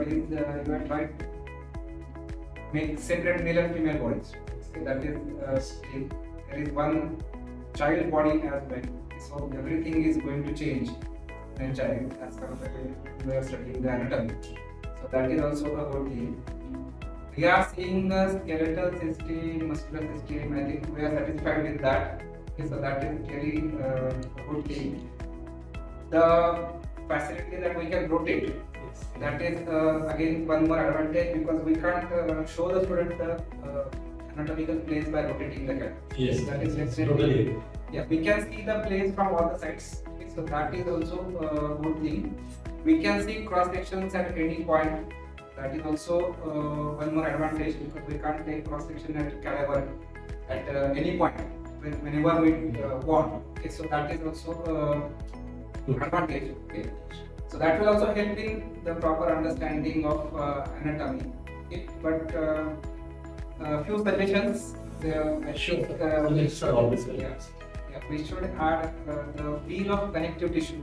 method is you are trying to make separate male and female bodies. So that is there is one child body as well. So everything is going to change in child as compared to we are studying the anatomy. So that is also a good thing. We are seeing the skeletal system, muscular system. I think we are satisfied with that. Okay, so that is really a good thing. The facility that we can rotate. That is again one more advantage because we can't show the student the anatomical place by rotating the cat. Yes, that is totally. Yeah, we can see the place from all the sides. Okay, so that is also a good thing. We can see cross sections at any point. That is also one more advantage because we can't take cross section at cadaver at any point whenever we want. Okay, so that is also advantage. Okay. So that will also help in the proper understanding of anatomy. Okay. But few suggestions. I think we should add the wheel of connective tissue.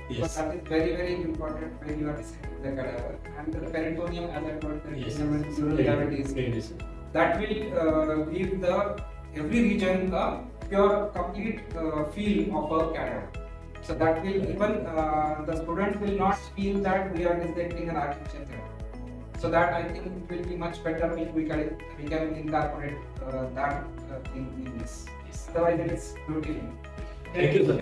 Yes. That is very, very important when you are dissecting the cadaver. And the peritoneum, as I told, peritoneum cavities. That will give every region a pure, complete feel of a cadaver. So that will even the students will not feel that we are dissecting an artificial cadaver. So that I think it will be much better if we can incorporate that thing in this. Otherwise, it is beautiful. Thank you, sir.